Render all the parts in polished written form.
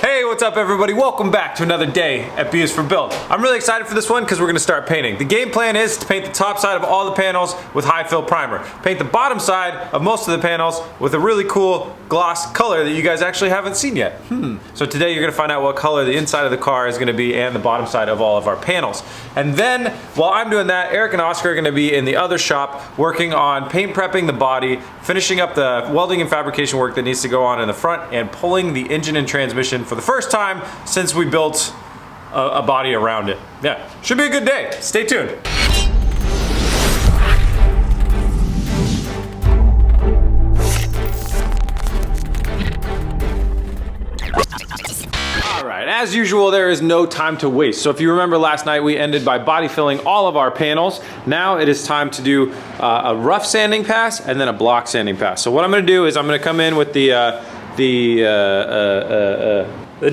Hey, what's up everybody? Welcome back to another day at B is for Build. I'm really excited for this one because we're going to start painting. The game plan is to paint the top side of all the panels with high fill primer. Paint the bottom side of most of the panels with a really cool gloss color that you guys actually haven't seen yet. So today you're going to find out what color the inside of the car is going to be and the bottom side of all of our panels. And then while I'm doing that, Eric and Oscar are going to be in the other shop working on paint prepping the body, finishing up the welding and fabrication work that needs to go on in the front, and pulling the engine and transmission for the first time since we built a body around it. Yeah, should be a good day. Stay tuned. Alright, as usual, there is no time to waste. So if you remember last night, we ended by body filling all of our panels. Now it is time to do a rough sanding pass and then a block sanding pass. So what I'm going to do is I'm going to come in with the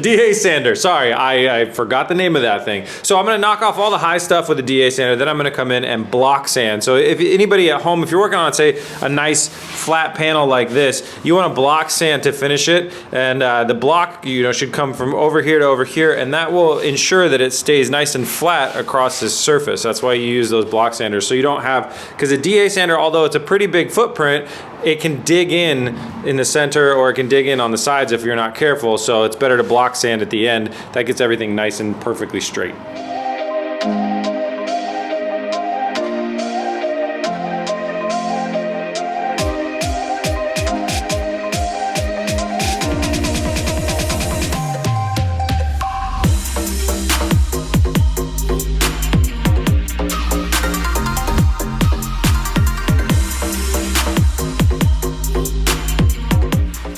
DA sander. Sorry, I forgot the name of that thing. So I'm gonna knock off all the high stuff with the DA sander, then I'm gonna come in and block sand. So if anybody at home, if you're working on, say, a nice flat panel like this, you wanna block sand to finish it. And the block, should come from over here to over here, and that will ensure that it stays nice and flat across this surface. That's why you use those block sanders. So you don't have, because a DA sander, although it's a pretty big footprint, it can dig in the center, or it can dig in on the sides if you're not careful. So it's better to block sand at the end. That gets everything nice and perfectly straight.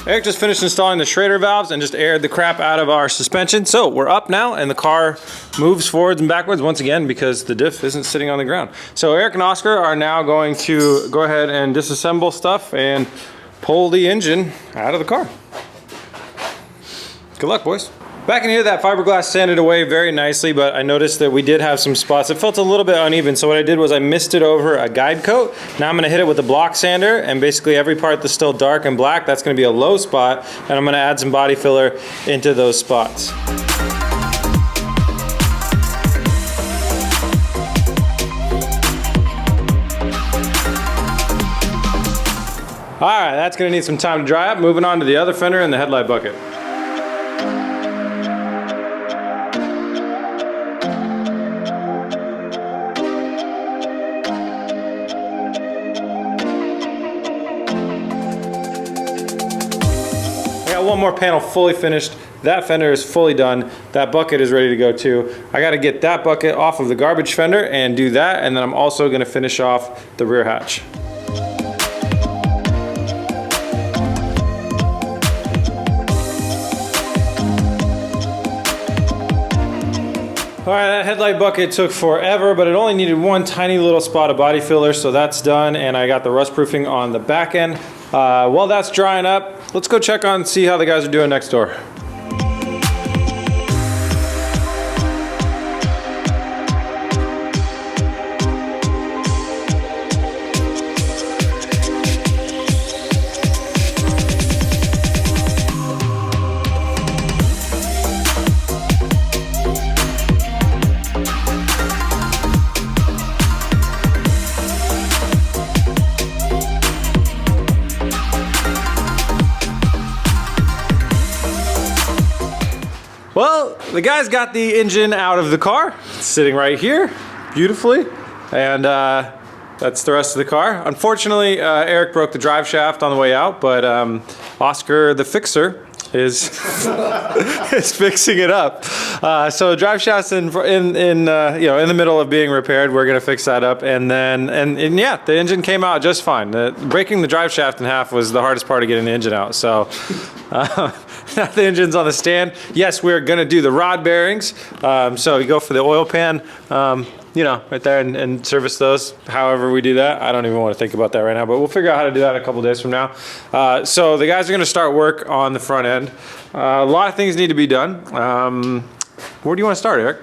Eric just finished installing the Schrader valves and just aired the crap out of our suspension. So we're up now and the car moves forwards and backwards once again because the diff isn't sitting on the ground. So Eric and Oscar are now going to go ahead and disassemble stuff and pull the engine out of the car. Good luck, boys. Back in here, that fiberglass sanded away very nicely, but I noticed that we did have some spots. It felt a little bit uneven, so what I did was I misted over a guide coat. Now I'm gonna hit it with a block sander, and basically every part that's still dark and black, that's gonna be a low spot, and I'm gonna add some body filler into those spots. All right, that's gonna need some time to dry up. Moving on to the other fender and the headlight bucket. One more panel fully finished. That fender is fully done. That bucket is ready to go too. I got to get that bucket off of the garbage fender and do that, and then I'm also going to finish off the rear hatch. All right, that headlight bucket took forever, but it only needed one tiny little spot of body filler, so that's done, and I got the rust proofing on the back end. While that's drying up, let's go check on, see how the guys are doing next door. Well, the guys got the engine out of the car. It's sitting right here, beautifully. And that's the rest of the car. Unfortunately, Eric broke the drive shaft on the way out, but Oscar, the fixer, is is fixing it up. So drive shaft's in the middle of being repaired. We're gonna fix that up, and yeah, the engine came out just fine. Breaking the drive shaft in half was the hardest part of getting the engine out. So now the engine's on the stand. Yes, we're gonna do the rod bearings. So you go for the oil pan, right there, and service those. However we do that, I don't even want to think about that right now, but we'll figure out how to do that a couple days from now. So the guys are gonna start work on the front end. A lot of things need to be done. Where do you want to start, Eric?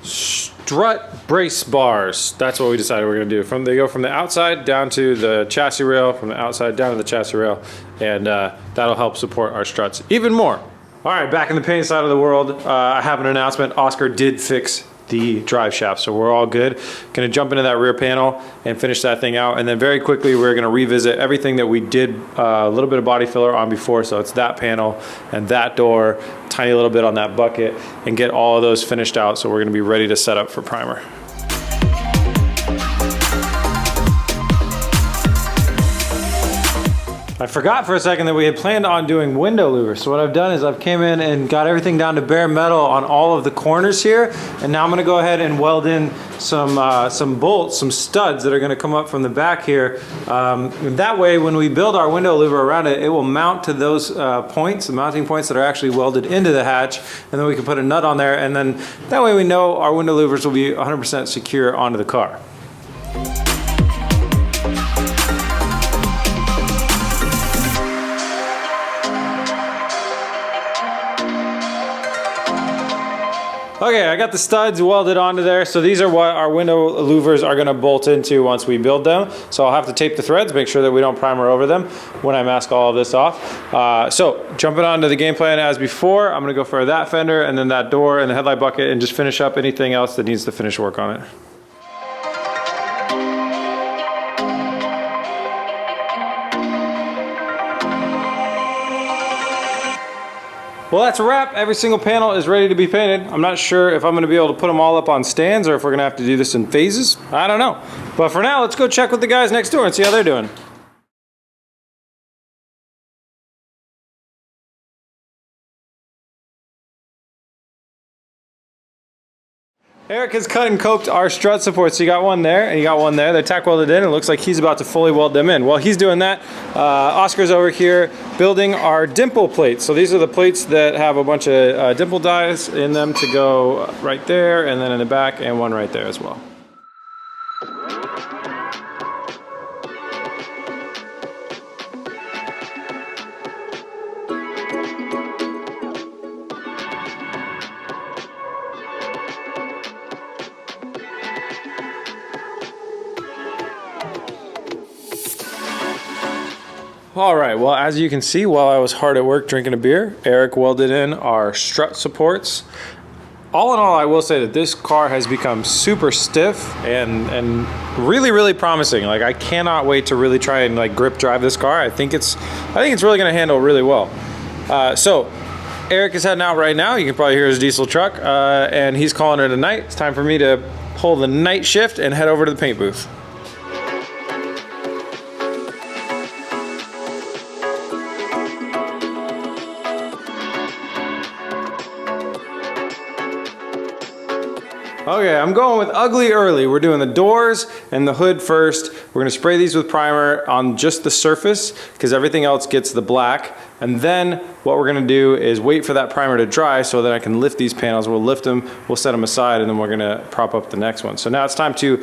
Strut brace bars. That's what we decided we're going to do. They go from the outside down to the chassis rail, from the outside down to the chassis rail, and that'll help support our struts even more. All right, back in the paint side of the world, I have an announcement. Oscar did fix the drive shaft, so we're all good. Gonna jump into that rear panel and finish that thing out, and then very quickly we're gonna revisit everything that we did a little bit of body filler on before. So it's that panel and that door, tiny little bit on that bucket, and get all of those finished out. So we're gonna be ready to set up for primer. I forgot for a second that we had planned on doing window louvers. So what I've done is I've came in and got everything down to bare metal on all of the corners here. And now I'm gonna go ahead and weld in some bolts, some studs that are gonna come up from the back here. That way, when we build our window louver around it, it will mount to those points, the mounting points that are actually welded into the hatch. And then we can put a nut on there. And then that way we know our window louvers will be 100% secure onto the car. Okay, I got the studs welded onto there. So these are what our window louvers are gonna bolt into once we build them. So I'll have to tape the threads, make sure that we don't primer over them when I mask all of this off. So jumping onto the game plan as before, I'm gonna go for that fender and then that door and the headlight bucket and just finish up anything else that needs to finish work on it. Well, that's a wrap. Every single panel is ready to be painted. I'm not sure if I'm going to be able to put them all up on stands or if we're going to have to do this in phases. I don't know. But for now, let's go check with the guys next door and see how they're doing. Eric has cut and coped our strut supports. So you got one there and you got one there. They're tack welded in. It looks like he's about to fully weld them in. While he's doing that, Oscar's over here building our dimple plates. So these are the plates that have a bunch of dimple dies in them to go right there and then in the back and one right there as well. All right, well, as you can see, while I was hard at work drinking a beer, Eric welded in our strut supports. All in all, I will say that this car has become super stiff and really, really promising. Like, I cannot wait to really try and like grip drive this car. I think it's really gonna handle really well. So Eric is heading out right now. You can probably hear his diesel truck, and he's calling it a night. It's time for me to pull the night shift and head over to the paint booth. Okay, I'm going with ugly early. We're doing the doors and the hood first. We're gonna spray these with primer on just the surface because everything else gets the black. And then what we're gonna do is wait for that primer to dry so that I can lift these panels. We'll lift them, we'll set them aside, and then we're gonna prop up the next one. So now it's time to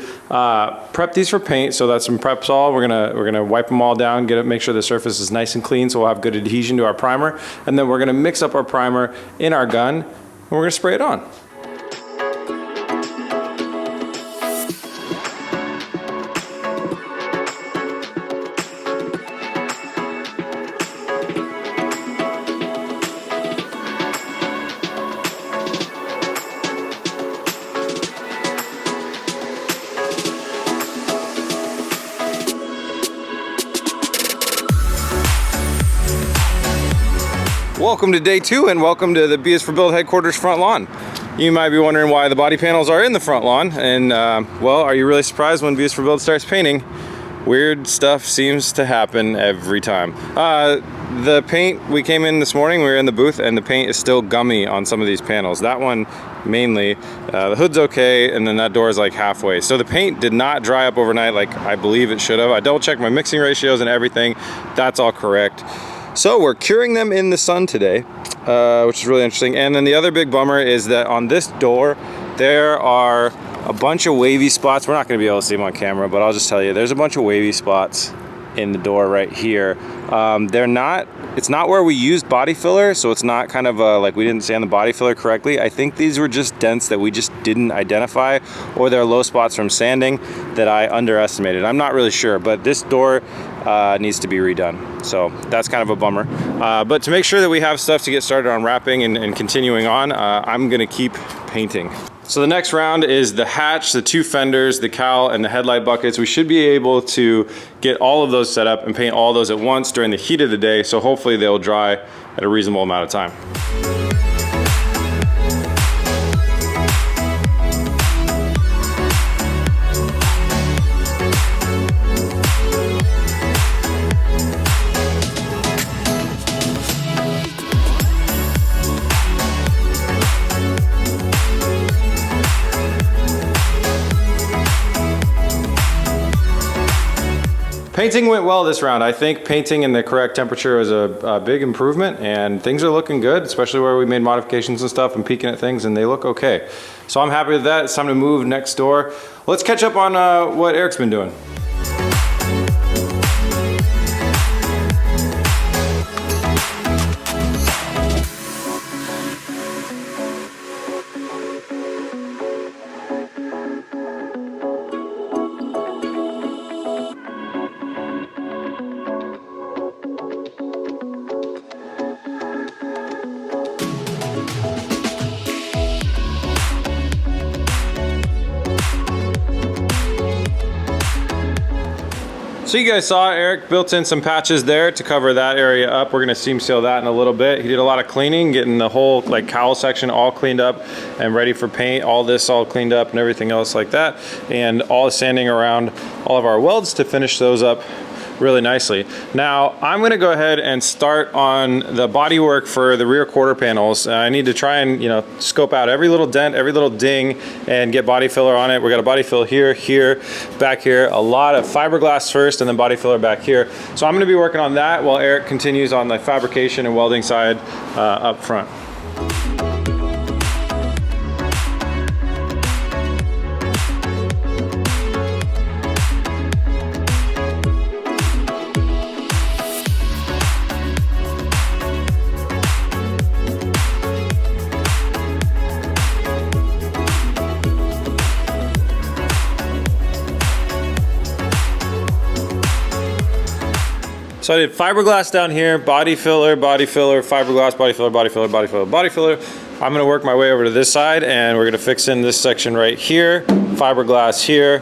prep these for paint. So that's some prep sol. We're gonna wipe them all down, make sure the surface is nice and clean so we'll have good adhesion to our primer. And then we're gonna mix up our primer in our gun and we're gonna spray it on. Welcome to day 2 and welcome to the B is for Build headquarters front lawn. You might be wondering why the body panels are in the front lawn, and well, are you really surprised when B is for Build starts painting? Weird stuff seems to happen every time. The paint, we came in this morning, we were in the booth, and the paint is still gummy on some of these panels. That one mainly, the hood's okay, and then that door is like halfway. So the paint did not dry up overnight like I believe it should have. I double checked my mixing ratios and everything. That's all correct. So we're curing them in the sun today, which is really interesting. And then the other big bummer is that on this door, there are a bunch of wavy spots. We're not gonna be able to see them on camera, but I'll just tell you, there's a bunch of wavy spots in the door right here. It's not where we used body filler, so it's not kind of like we didn't sand the body filler correctly. I think these were just dents that we just didn't identify, or they're low spots from sanding that I underestimated. I'm not really sure, but this door needs to be redone. So that's kind of a bummer. But to make sure that we have stuff to get started on wrapping and continuing on, I'm gonna keep painting. So the next round is the hatch, the 2 fenders, the cowl, and the headlight buckets. We should be able to get all of those set up and paint all those at once during the heat of the day, so hopefully they'll dry at a reasonable amount of time. Painting went well this round. I think painting in the correct temperature was a big improvement, and things are looking good, especially where we made modifications and stuff and peeking at things, and they look okay. So I'm happy with that. It's time to move next door. Let's catch up on what Eric's been doing. So you guys saw Eric built in some patches there to cover that area up. We're gonna seam seal that in a little bit. He did a lot of cleaning, getting the whole like cowl section all cleaned up and ready for paint. All this all cleaned up and everything else like that. And all the sanding around all of our welds to finish those up really nicely. Now I'm gonna go ahead and start on the bodywork for the rear quarter panels. I need to try and scope out every little dent, every little ding, and get body filler on it. We got a body fill here, back here, a lot of fiberglass first and then body filler back here. So I'm gonna be working on that while Eric continues on the fabrication and welding side up front. So I did fiberglass down here, body filler, fiberglass, body filler, body filler, body filler, body filler. I'm gonna work my way over to this side and we're gonna fix in this section right here, fiberglass here,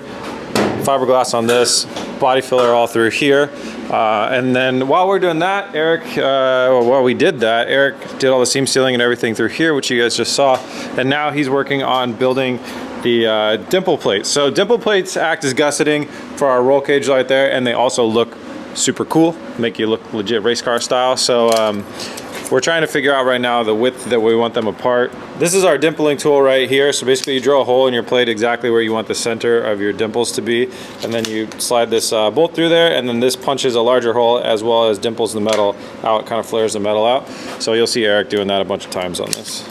fiberglass on this, body filler all through here. And then while we're doing that, while we did that, Eric did all the seam sealing and everything through here, which you guys just saw. And now he's working on building the dimple plates. So dimple plates act as gusseting for our roll cage light there, and they also look super cool, make you look legit race car style. So we're trying to figure out right now the width that we want them apart. This is our dimpling tool right here. So basically you drill a hole in your plate exactly where you want the center of your dimples to be, and then you slide this bolt through there, and then this punches a larger hole as well as dimples the metal out, kind of flares the metal out. So you'll see Eric doing that a bunch of times on this.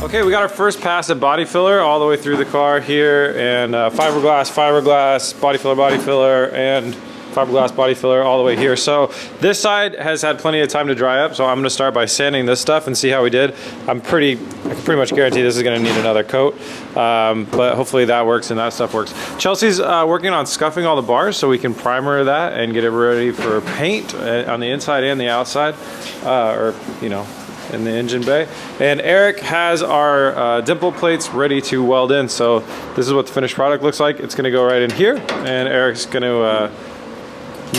Okay, we got our first pass at body filler all the way through the car here, and fiberglass, body filler, and fiberglass body filler all the way here. So this side has had plenty of time to dry up, so I'm gonna start by sanding this stuff and see how we did. I can pretty much guarantee this is gonna need another coat, but hopefully that works and that stuff works. Chelsea's working on scuffing all the bars so we can primer that and get it ready for paint on the inside and the outside, or in the engine bay. And Eric has our dimple plates ready to weld in. So this is what the finished product looks like. It's gonna go right in here, and Eric's gonna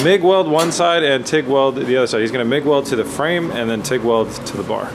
MIG weld one side and TIG weld the other side. He's gonna MIG weld to the frame and then TIG weld to the bar.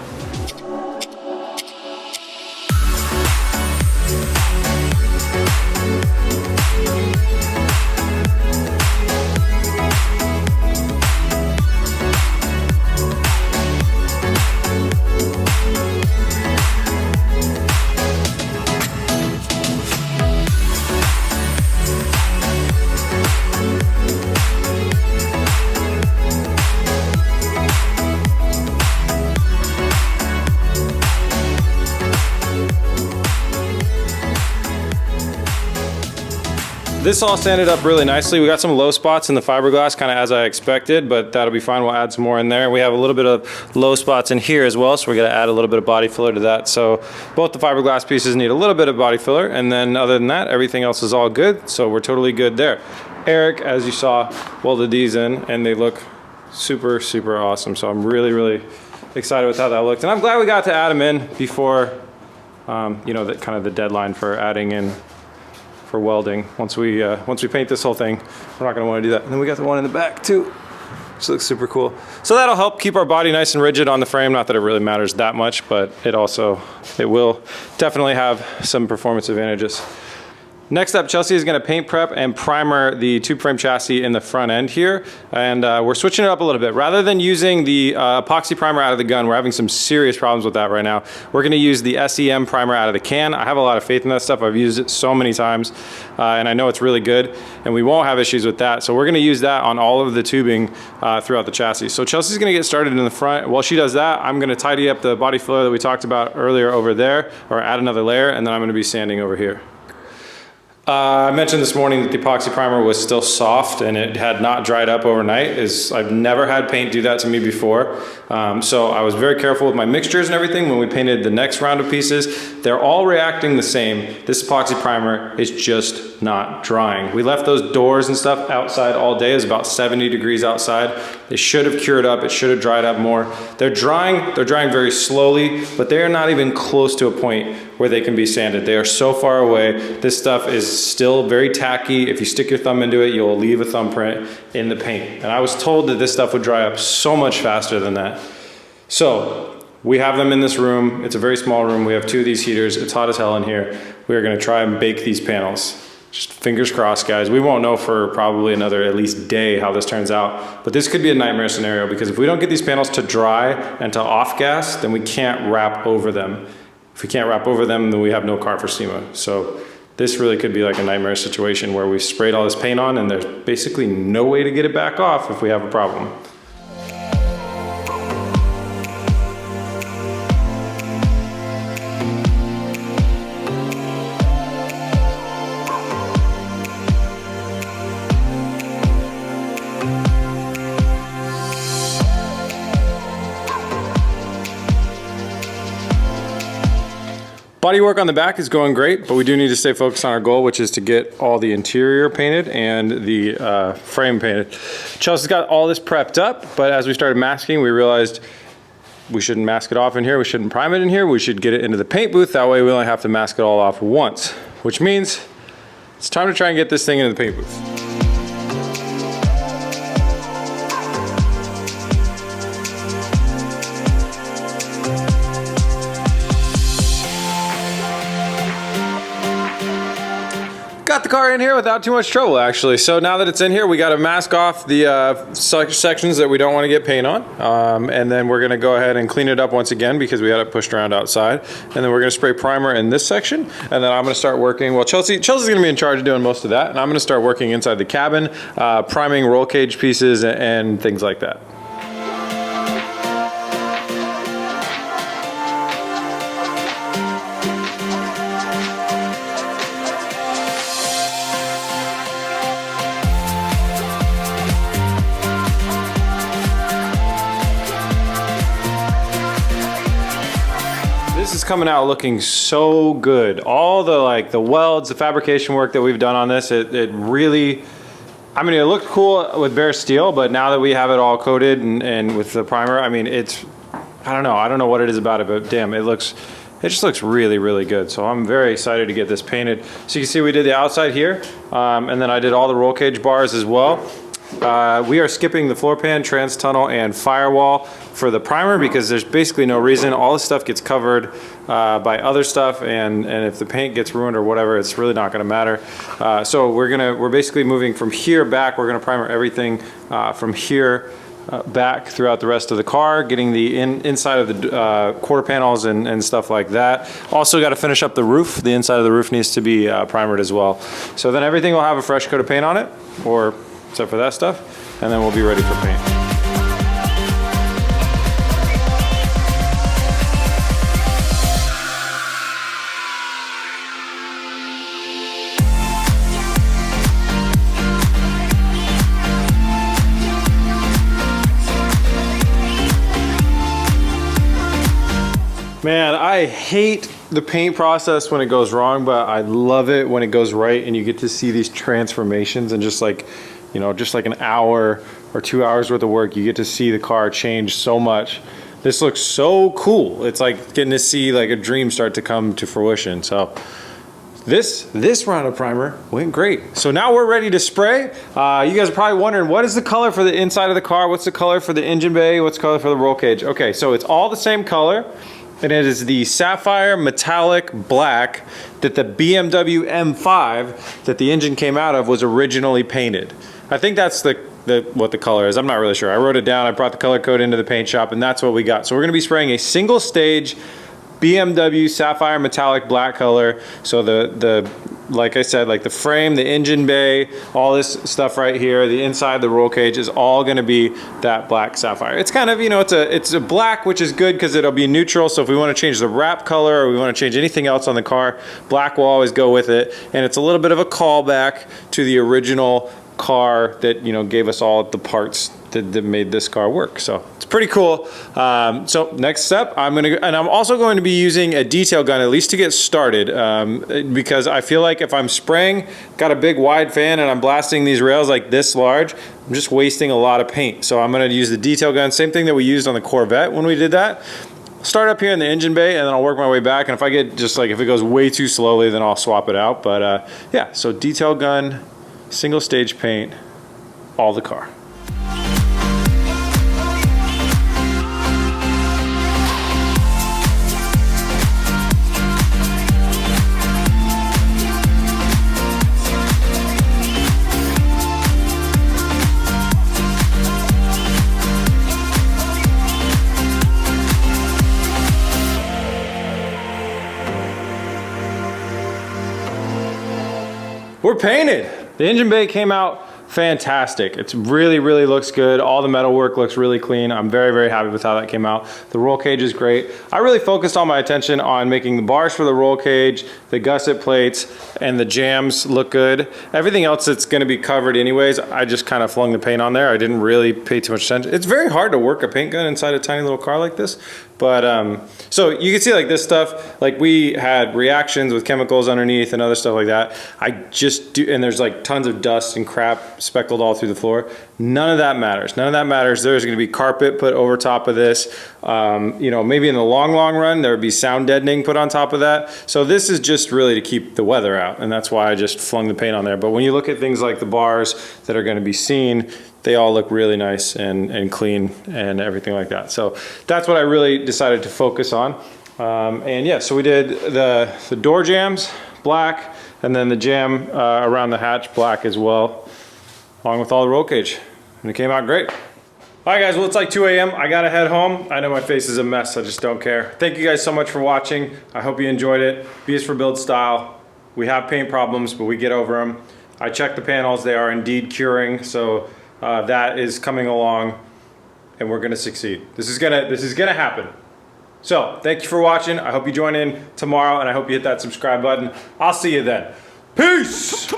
This all sanded up really nicely. We got some low spots in the fiberglass, kind of as I expected, but that'll be fine. We'll add some more in there. We have a little bit of low spots in here as well, so we're gonna add a little bit of body filler to that. So both the fiberglass pieces need a little bit of body filler, and then other than that, everything else is all good, so we're totally good there. Eric, as you saw, welded these in, and they look super, super awesome. So I'm really, really excited with how that looked. And I'm glad we got to add them in before, you know, that kind of the deadline for adding in for welding. Once we paint this whole thing, we're not gonna wanna do that. And then we got the one in the back too, which looks super cool. So that'll help keep our body nice and rigid on the frame. Not that it really matters that much, but it will definitely have some performance advantages. Next up, Chelsea is gonna paint prep and primer the tube frame chassis in the front end here. And we're switching it up a little bit. Rather than using the epoxy primer out of the gun, we're having some serious problems with that right now. We're gonna use the SEM primer out of the can. I have a lot of faith in that stuff. I've used it so many times, and I know it's really good, and we won't have issues with that. So we're gonna use that on all of the tubing throughout the chassis. So Chelsea's gonna get started in the front. While she does that, I'm gonna tidy up the body filler that we talked about earlier over there, or add another layer, and then I'm gonna be sanding over here. I mentioned this morning that the epoxy primer was still soft and it had not dried up overnight. I've never had paint do that to me before. So I was very careful with my mixtures and everything when we painted the next round of pieces. They're all reacting the same. This epoxy primer is just not drying. We left those doors and stuff outside all day. It was about 70 degrees outside. They should have cured up. It should have dried up more. They're drying very slowly, but they are not even close to a point where they can be sanded. They are so far away. This stuff is still very tacky. If you stick your thumb into it, you'll leave a thumbprint in the paint. And I was told that this stuff would dry up so much faster than that. So we have them in this room. It's a very small room. We have two of these heaters. It's hot as hell in here. We are gonna try and bake these panels. Just fingers crossed, guys. We won't know for probably another at least day how this turns out. But this could be a nightmare scenario because if we don't get these panels to dry and to off gas, then we can't wrap over them. If we can't wrap over them, then we have no car for SEMA. So this really could be like a nightmare situation where we sprayed all this paint on and there's basically no way to get it back off if we have a problem. Bodywork on the back is going great, but we do need to stay focused on our goal, which is to get all the interior painted and the frame painted. Chelsea's got all this prepped up, but as we started masking, we realized we shouldn't mask it off in here. We shouldn't prime it in here. We should get it into the paint booth. That way we only have to mask it all off once, which means it's time to try and get this thing into the paint booth. Got the car in here without too much trouble, actually. So now that it's in here, we got to mask off the sections that we don't want to get paint on. And then we're going to go ahead and clean it up once again because we had it pushed around outside. And then we're going to spray primer in this section. And then I'm going to start working. Well, Chelsea's going to be in charge of doing most of that. And I'm going to start working inside the cabin, priming roll cage pieces and things like that. This is coming out looking so good. All the welds, the fabrication work that we've done on this, it really, I mean, it looked cool with bare steel, but now that we have it all coated and with the primer, I mean, I don't know what it is about it, but damn, it just looks really, really good. So I'm very excited to get this painted. So you can see we did the outside here, and then I did all the roll cage bars as well. We are skipping the floor pan, trans tunnel, and firewall for the primer because there's basically no reason. All this stuff gets covered by other stuff, and if the paint gets ruined or whatever, it's really not going to matter. So we're basically moving from here back. We're going to primer everything from here back throughout the rest of the car, getting the inside of the quarter panels and stuff like that. Also got to finish up the roof. The inside of the roof needs to be primered as well. So then everything will have a fresh coat of paint on it, or except for that stuff, and then we'll be ready for paint. Man, I hate the paint process when it goes wrong, but I love it when it goes right and you get to see these transformations and just like, you know, just like an hour or 2 hours worth of work, you get to see the car change so much. This looks so cool. It's like getting to see like a dream start to come to fruition. So this round of primer went great. So now we're ready to spray. You guys are probably wondering, what is the color for the inside of the car? What's the color for the engine bay? What's the color for the roll cage? Okay, so it's all the same color. And it is the sapphire metallic black that the BMW M5 that the engine came out of was originally painted. I think that's what the color is. I'm not really sure. I wrote it down. I brought the color code into the paint shop and that's what we got. So we're gonna be spraying a single stage BMW sapphire metallic black color. So the like I said, like the frame, the engine bay, all this stuff right here, the inside, the roll cage is all gonna be that black sapphire. It's kind of, you know, it's a black, which is good because it'll be neutral. So if we want to change the wrap color or we want to change anything else on the car, black will always go with it. And it's a little bit of a callback to the original car that, you know, gave us all the parts that made this car work. So it's pretty cool. So next step, I'm also going to be using a detail gun at least to get started, because I feel like if I'm spraying, got a big wide fan and I'm blasting these rails like this large, I'm just wasting a lot of paint. So I'm going to use the detail gun, same thing that we used on the Corvette when we did that. Start up here in the engine bay and then I'll work my way back, and if I get just like, if it goes way too slowly, then I'll swap it out. But yeah, so detail gun, single stage paint, all the car. We're painted. The engine bay came out fantastic. It's really looks good. All the metal work looks really clean. I'm very happy with how that came out. The roll cage is great. I really focused all my attention on making the bars for the roll cage, the gusset plates, and the jams look good. Everything else that's going to be covered anyways, I just kind of flung the paint on there. I didn't really pay too much attention. It's very hard to work a paint gun inside a tiny little car like this. But so you can see like this stuff, like we had reactions with chemicals underneath and other stuff like that. I just do, and there's like tons of dust and crap speckled all through the floor. None of that matters. None of that matters. There's going to be carpet put over top of this. You know, maybe in the long run, there would be sound deadening put on top of that. So this is just really to keep the weather out. And that's why I just flung the paint on there. But when you look at things like the bars that are going to be seen, they all look really nice and clean and everything like that. So that's what I really decided to focus on. And yeah, so we did the door jams, black, and then the jam around the hatch, black as well, along with all the roll cage. And it came out great. All right guys, well it's like 2 a.m. I gotta head home. I know my face is a mess, I just don't care. Thank you guys so much for watching. I hope you enjoyed it. B is for build style. We have paint problems, but we get over them. I checked the panels, they are indeed curing, so that is coming along and we're gonna succeed. This is gonna happen. So thank you for watching. I hope you join in tomorrow and I hope you hit that subscribe button. I'll see you then. Peace!